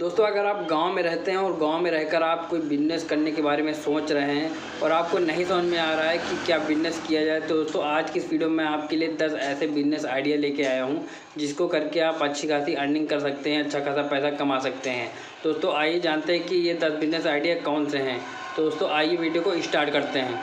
दोस्तों अगर आप गांव में रहते हैं और गांव में रहकर आप कोई बिज़नेस करने के बारे में सोच रहे हैं और आपको नहीं समझ में आ रहा है कि क्या बिज़नेस किया जाए, तो दोस्तों आज की इस वीडियो में आपके लिए 10 ऐसे बिज़नेस आइडिया लेके आया हूं जिसको करके आप अच्छी खासी अर्निंग कर सकते हैं, अच्छा खासा पैसा कमा सकते हैं। दोस्तों आइए जानते हैं कि ये 10 बिज़नेस आइडिया कौन से हैं। तो दोस्तों आइए वीडियो को स्टार्ट करते हैं।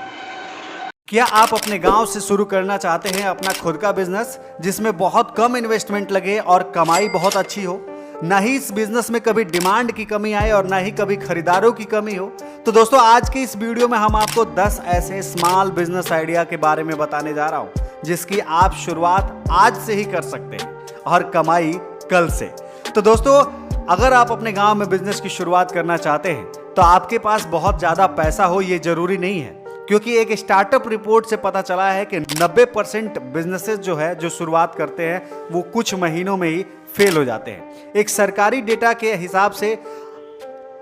क्या आप अपने गांव से शुरू करना चाहते हैं अपना खुद का बिजनेस जिसमें बहुत कम इन्वेस्टमेंट लगे और कमाई बहुत अच्छी हो? ना ही इस बिजनेस में कभी डिमांड की कमी आए और ना ही कभी खरीदारों की कमी हो? तो दोस्तों आज की इस वीडियो में हम आपको 10 ऐसे स्मॉल बिजनेस आइडिया के बारे में बताने जा रहा हूं जिसकी आप शुरुआत आज से ही कर सकते हैं और कमाई कल से। तो दोस्तों अगर आप अपने गांव में बिजनेस की शुरुआत करना चाहते हैं तो आपके पास बहुत ज्यादा पैसा हो ये जरूरी नहीं है, क्योंकि एक स्टार्टअप रिपोर्ट से पता चला है कि 90% बिजनेसेस जो शुरुआत करते हैं वो कुछ महीनों में ही फेल हो जाते हैं। एक सरकारी डेटा के हिसाब से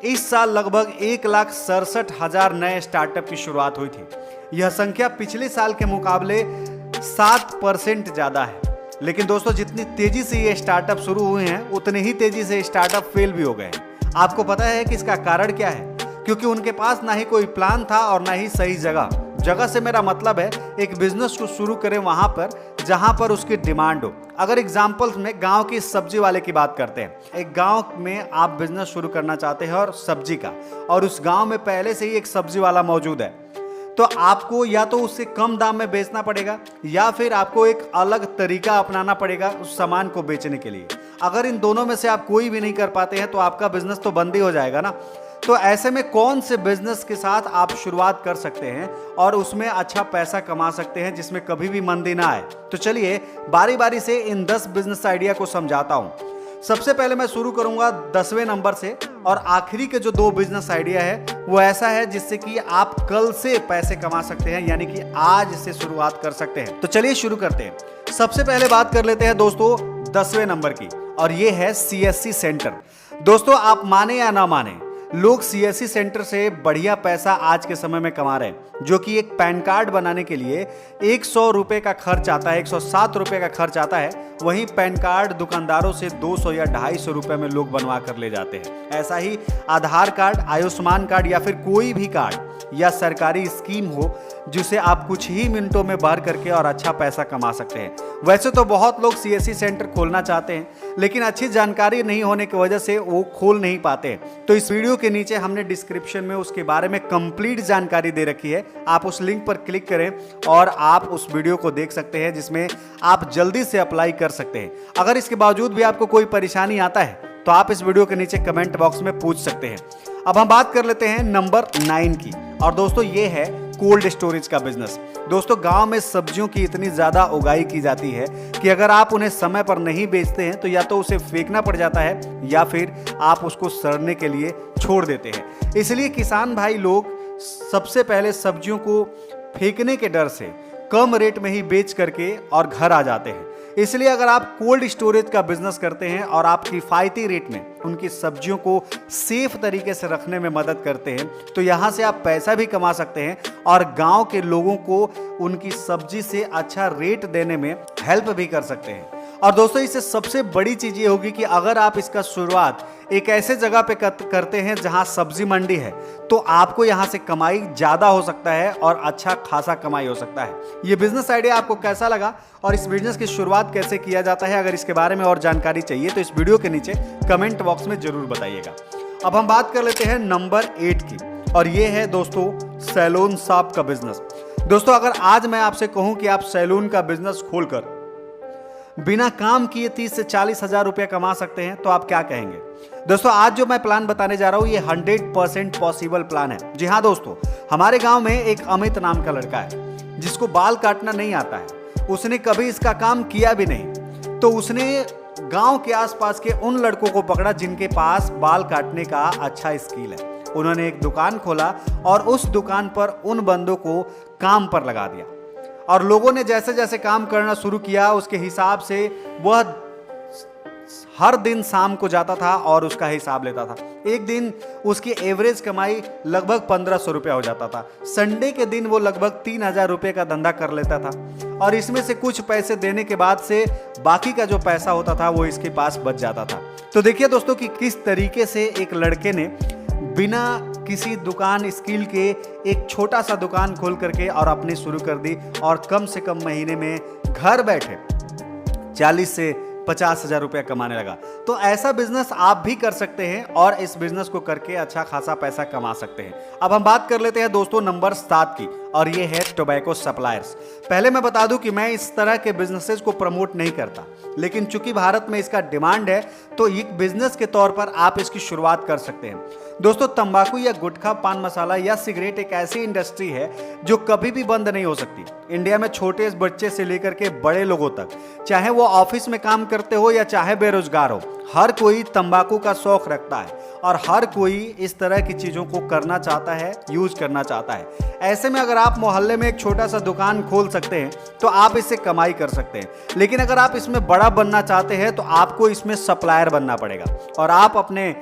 इस साल लगभग 1,67,000 नए स्टार्टअप की शुरुआत हुई थी। यह संख्या पिछले साल के मुकाबले 7% ज्यादा है। लेकिन दोस्तों जितनी तेजी से ये स्टार्टअप शुरू हुए हैं उतनी ही तेजी से स्टार्टअप फेल भी हो गए हैं। आपको पता है कि इसका कारण क्या है? क्योंकि उनके पास ना ही कोई प्लान था और ना ही सही जगह से मेरा मतलब है एक बिजनेस को शुरू करें वहां पर जहां पर उसकी डिमांड हो। अगर एग्जांपल्स में गांव की सब्जी वाले की बात करते हैं, एक गांव में आप बिजनेस शुरू करना चाहते हैं और सब्जी का, और उस गांव में पहले से ही एक सब्जी वाला मौजूद है, तो आपको या तो उससे कम दाम में बेचना पड़ेगा या फिर आपको एक अलग तरीका अपनाना पड़ेगा उस सामान को बेचने के लिए। अगर इन दोनों में से आप कोई भी नहीं कर पाते हैं तो आपका बिजनेस तो बंद ही हो जाएगा ना। तो ऐसे में कौन से बिजनेस के साथ आप शुरुआत कर सकते हैं और उसमें अच्छा पैसा कमा सकते हैं जिसमें कभी भी मंदी ना आए? तो चलिए बारी बारी से इन 10 बिजनेस आइडिया को समझाता हूं। सबसे पहले मैं शुरू करूंगा 10वें नंबर से, और आखिरी के जो 2 बिजनेस आइडिया है वो ऐसा है जिससे कि आप कल से पैसे कमा सकते हैं, यानी कि आज से शुरुआत कर सकते हैं। तो चलिए शुरू करते हैं। सबसे पहले बात कर लेते हैं दोस्तों 10वें नंबर की, और ये है CSC सेंटर। दोस्तों आप माने या ना माने, लोग CSC सेंटर से बढ़िया पैसा आज के समय में कमा रहे हैं, जो कि एक पैन कार्ड बनाने के लिए 100 रुपए का खर्च आता है, 107 रुपए का खर्च आता है। वहीं पैन कार्ड दुकानदारों से 200 या 250 रुपए में लोग बनवा कर ले जाते हैं। ऐसा ही आधार कार्ड, आयुष्मान कार्ड या फिर कोई भी कार्ड या सरकारी स्कीम हो जिसे आप कुछ ही मिनटों में भर करके और अच्छा पैसा कमा सकते हैं। वैसे तो बहुत लोग CSC सेंटर खोलना चाहते हैं, लेकिन अच्छी जानकारी नहीं होने की वजह से वो खोल नहीं पाते। तो इस वीडियो के नीचे हमने डिस्क्रिप्शन में उसके बारे में कंप्लीट जानकारी दे रखी है, आप उस लिंक पर क्लिक करें और आप उस वीडियो को देख सकते हैं जिसमें आप जल्दी से अप्लाई कर सकते हैं। अगर इसके बावजूद भी आपको कोई परेशानी आता है तो आप इस वीडियो के नीचे कमेंट बॉक्स में पूछ सकते हैं। अब हम बात कर लेते हैं नंबर 9 की, और दोस्तों ये है कोल्ड स्टोरेज का बिजनेस। दोस्तों गांव में सब्जियों की इतनी ज्यादा उगाई की जाती है कि अगर आप उन्हें समय पर नहीं बेचते हैं तो या तो उसे फेंकना पड़ जाता है या फिर आप उसको सड़ने के लिए छोड़ देते हैं। इसलिए किसान भाई लोग सबसे पहले सब्जियों को फेंकने के डर से कम रेट में ही बेच करके और घर आ जाते हैं। इसलिए अगर आप कोल्ड स्टोरेज का बिजनेस करते हैं और आप किफायती रेट में उनकी सब्जियों को सेफ तरीके से रखने में मदद करते हैं तो यहाँ से आप पैसा भी कमा सकते हैं और गांव के लोगों को उनकी सब्जी से अच्छा रेट देने में हेल्प भी कर सकते हैं। और दोस्तों इससे सबसे बड़ी चीज ये होगी कि अगर आप इसका शुरुआत एक ऐसे जगह पे करते हैं जहां सब्जी मंडी है तो आपको यहां से कमाई ज्यादा हो सकता है और अच्छा खासा कमाई हो सकता है। ये बिजनेस आइडिया आपको कैसा लगा और इस बिजनेस की शुरुआत कैसे किया जाता है, अगर इसके बारे में और जानकारी चाहिए तो इस वीडियो के नीचे कमेंट बॉक्स में जरूर बताइएगा। अब हम बात कर लेते हैं नंबर 8 की, और ये है दोस्तों सैलून शॉप का बिजनेस। दोस्तों अगर आज मैं आपसे कहूं कि आप सैलून का बिजनेस खोलकर बिना काम किए 30 से 40 हजार रुपये कमा सकते हैं तो आप क्या कहेंगे? दोस्तों आज जो मैं प्लान बताने जा रहा हूं ये 100% पॉसिबल प्लान है। जी हाँ दोस्तों, हमारे गांव में एक अमित नाम का लड़का है जिसको बाल काटना नहीं आता है। उसने कभी इसका काम किया भी नहीं, तो उसने गांव के आसपास के उन लड़कों को पकड़ा जिनके पास बाल काटने का अच्छा स्किल है। उन्होंने एक दुकान खोला और उस दुकान पर उन बंदों को काम पर लगा दिया, और लोगों ने जैसे जैसे काम करना शुरू किया उसके हिसाब से वह हर दिन शाम को जाता था और उसका हिसाब लेता था। एक दिन उसकी एवरेज कमाई लगभग 1500 रुपया हो जाता था। संडे के दिन वो लगभग 3000 रुपये का धंधा कर लेता था और इसमें से कुछ पैसे देने के बाद से बाकी का जो पैसा होता था वो इसके पास बच जाता था। तो देखिए दोस्तों कि किस तरीके से एक लड़के ने बिना किसी दुकान स्किल के एक छोटा सा दुकान खोल करके और अपनी शुरू कर दी और कम से कम महीने में घर बैठे 40 से 50,000 रुपया कमाने लगा। तो ऐसा बिजनेस आप भी कर सकते हैं और इस बिजनेस को करके अच्छा खासा पैसा कमा सकते हैं। अब हम बात कर लेते हैं दोस्तों नंबर 7 की, और ये है टोबैको सप्लायर्स। पहले मैं बता दूं कि मैं इस तरह के बिजनेसेस को प्रमोट नहीं करता, लेकिन चूंकि भारत में इसका डिमांड है तो एक बिजनेस के तौर पर आप इसकी शुरुआत कर सकते हैं। दोस्तों तंबाकू या गुटखा, पान मसाला या सिगरेट एक ऐसी इंडस्ट्री है जो कभी भी बंद नहीं हो सकती। इंडिया में छोटे बच्चे से लेकर के बड़े लोगों तक, चाहे वो ऑफिस में काम करते हो या चाहे बेरोजगार हो, हर कोई तंबाकू का शौक रखता है और हर कोई इस तरह की चीजों को करना चाहता है, यूज करना चाहता है। ऐसे में अगर आप मोहल्ले में एक छोटा सा दुकान खोल सकते हैं तो आप इससे कमाई कर सकते हैं, लेकिन अगर आप इसमें बड़ा बनना चाहते हैं तो आपको इसमें सप्लायर बनना पड़ेगा और आप अपने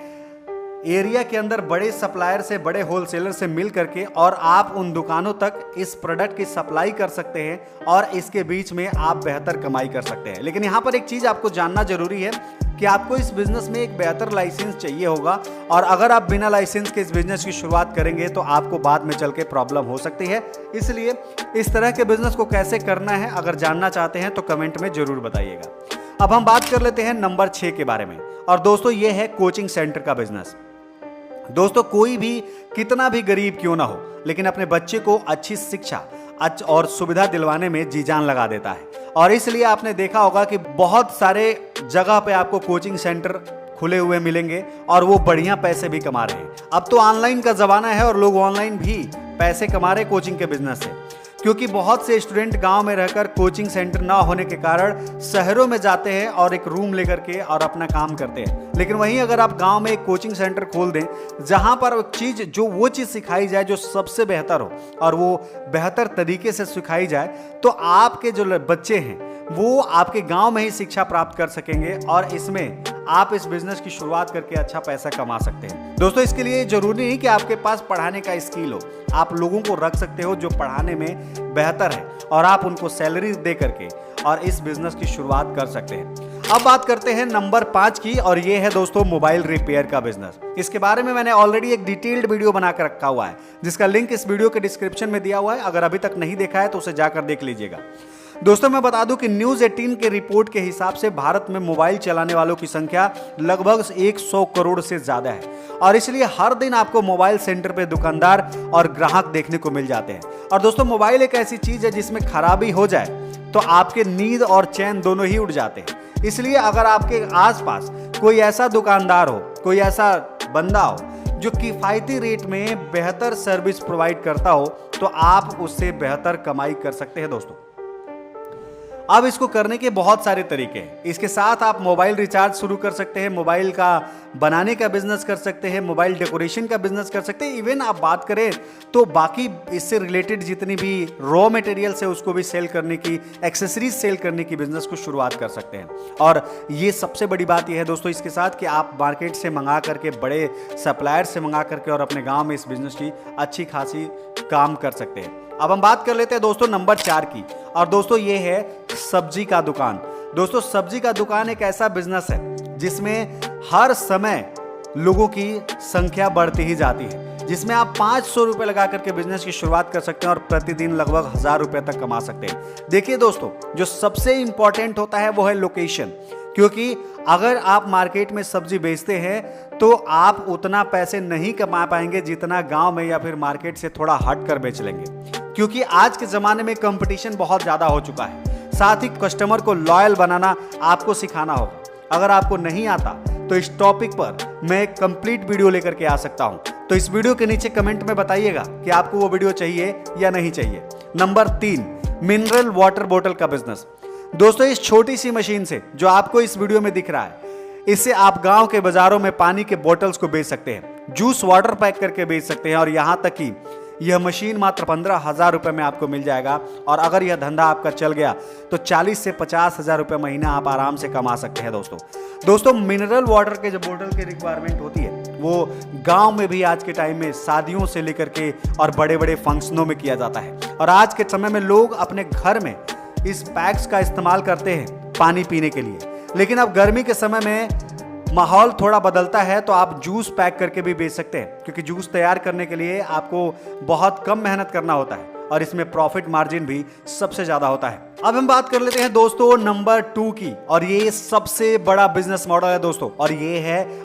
एरिया के अंदर बड़े सप्लायर से, बड़े होलसेलर से मिल करके और आप उन दुकानों तक इस प्रोडक्ट की सप्लाई कर सकते हैं और इसके बीच में आप बेहतर कमाई कर सकते हैं। लेकिन यहाँ पर एक चीज आपको जानना जरूरी है कि आपको इस बिजनेस में एक बेहतर लाइसेंस चाहिए होगा, और अगर आप बिना लाइसेंस के इस बिजनेस की शुरुआत करेंगे तो आपको बाद में चल के प्रॉब्लम हो सकती है। इसलिए इस तरह के बिजनेस को कैसे करना है अगर जानना चाहते हैं तो कमेंट में जरूर बताइएगा। अब हम बात कर लेते हैं नंबर 6 के बारे में, और दोस्तों ये है कोचिंग सेंटर का बिजनेस। दोस्तों कोई भी कितना भी गरीब क्यों ना हो, लेकिन अपने बच्चे को अच्छी शिक्षा और सुविधा दिलवाने में जी जान लगा देता है, और इसलिए आपने देखा होगा कि बहुत सारे जगह पे आपको कोचिंग सेंटर खुले हुए मिलेंगे और वो बढ़िया पैसे भी कमा रहे हैं। अब तो ऑनलाइन का जमाना है और लोग ऑनलाइन भी पैसे कमा रहे कोचिंग के बिजनेस से, क्योंकि बहुत से स्टूडेंट गांव में रहकर कोचिंग सेंटर ना होने के कारण शहरों में जाते हैं और एक रूम लेकर के और अपना काम करते हैं। लेकिन वहीं अगर आप गांव में एक कोचिंग सेंटर खोल दें जहां पर वो चीज़ सिखाई जाए जो सबसे बेहतर हो और वो बेहतर तरीके से सिखाई जाए, तो आपके जो बच्चे हैं वो आपके गांव में ही शिक्षा प्राप्त कर सकेंगे और इसमें आप इस बिजनेस की शुरुआत करके अच्छा पैसा कमा सकते हैं। दोस्तों इसके लिए जरूरी नहीं कि आपके पास पढ़ाने का स्किल हो, आप लोगों को रख सकते हो जो पढ़ाने में बेहतर है और आप उनको सैलरी दे करके और इस बिजनेस की शुरुआत कर सकते हैं। अब बात करते हैं नंबर 5 की, और ये है दोस्तों मोबाइल रिपेयर का बिजनेस। इसके बारे में मैंने ऑलरेडी एक डिटेल्ड वीडियो बनाकर रखा हुआ है जिसका लिंक इस वीडियो के डिस्क्रिप्शन में दिया हुआ है। अगर अभी तक नहीं देखा है तो उसे जाकर देख लीजिएगा। दोस्तों मैं बता दूं कि न्यूज़ 18 के रिपोर्ट के हिसाब से भारत में मोबाइल चलाने वालों की संख्या लगभग 100 करोड़ से ज्यादा है, और इसलिए हर दिन आपको मोबाइल सेंटर पे दुकानदार और ग्राहक देखने को मिल जाते हैं। और दोस्तों मोबाइल एक ऐसी चीज है जिसमें खराबी हो जाए तो आपके नींद और चैन दोनों ही उड़ जाते हैं। इसलिए अगर आपके आसपास कोई ऐसा दुकानदार हो, कोई ऐसा बंदा हो जो किफायती रेट में बेहतर सर्विस प्रोवाइड करता हो, तो आप उससे बेहतर कमाई कर सकते हैं। दोस्तों अब इसको करने के बहुत सारे तरीके हैं। इसके साथ आप मोबाइल रिचार्ज शुरू कर सकते हैं, मोबाइल का बनाने का बिजनेस कर सकते हैं, मोबाइल डेकोरेशन का बिजनेस कर सकते हैं। इवन आप बात करें तो बाकी इससे रिलेटेड जितनी भी रॉ मटेरियल्स है उसको भी सेल करने की, एक्सेसरीज सेल करने की बिजनेस को शुरुआत कर सकते हैं। और ये सबसे बड़ी बात यह है दोस्तों इसके साथ कि आप मार्केट से मंगा करके, बड़े सप्लायर से मंगा करके और अपने गाँव में इस बिजनेस की अच्छी खासी काम कर सकते हैं। अब हम बात कर लेते हैं दोस्तों नंबर 4 की, और दोस्तों ये है सब्जी का दुकान। दोस्तों सब्जी का दुकान एक ऐसा बिजनेस है जिसमें हर समय लोगों की संख्या बढ़ती ही जाती है, जिसमें आप 500 रुपये लगा करके बिजनेस की शुरुआत कर सकते हैं और प्रतिदिन लगभग 1000 रुपये तक कमा सकते हैं। देखिए दोस्तों जो सबसे इंपॉर्टेंट होता है वो है लोकेशन, क्योंकि अगर आप मार्केट में सब्जी बेचते हैं तो आप उतना पैसे नहीं कमा पाएंगे जितना गांव में या फिर मार्केट से थोड़ा हट कर बेच लेंगे, क्योंकि आज के ज़माने में कंपटीशन बहुत ज़्यादा हो चुका है। साथ ही कस्टमर को लॉयल बनाना आपको सिखाना होगा। अगर आपको नहीं आता तो इस टॉपिक पर मैं एक कंप्लीट वीडियो लेकर के आ सकता हूं, तो इस वीडियो के नीचे कमेंट में बताइएगा कि आपको वो वीडियो चाहिए या नहीं चाहिए। नंबर 3 मिनरल वाटर बोतल का बिजनेस। दोस्तों इस छोटी सी मशीन से जो आपको इस वीडियो में दिख रहा है, इससे आप गांव के बाजारों में पानी के बोतल्स को बेच सकते हैं, जूस वाटर पैक करके बेच सकते हैं, और यहां तक कि यह मशीन मात्र 15,000 रुपये में आपको मिल जाएगा। और अगर यह धंधा आपका चल गया तो 40 से 50,000 रुपये महीना आप आराम से कमा सकते हैं। दोस्तों दोस्तों मिनरल वाटर के जो बोतल की रिक्वायरमेंट होती है वो गांव में भी आज के टाइम में शादियों से लेकर के और बड़े बड़े फंक्शनों में किया जाता है। और आज के समय में लोग अपने घर में इस पैक्स का इस्तेमाल करते हैं पानी पीने के लिए। लेकिन अब गर्मी के समय में माहौल थोड़ा बदलता है तो आप जूस पैक करके भी बेच सकते हैं, क्योंकि जूस तैयार करने के लिए आपको बहुत कम मेहनत करना होता है और इसमें प्रॉफिट मार्जिन भी सबसे ज्यादा होता है। अब हम बात कर लेते हैं दोस्तों नंबर 2 की, और ये सबसे बड़ा बिजनेस मॉडल है दोस्तों, और ये है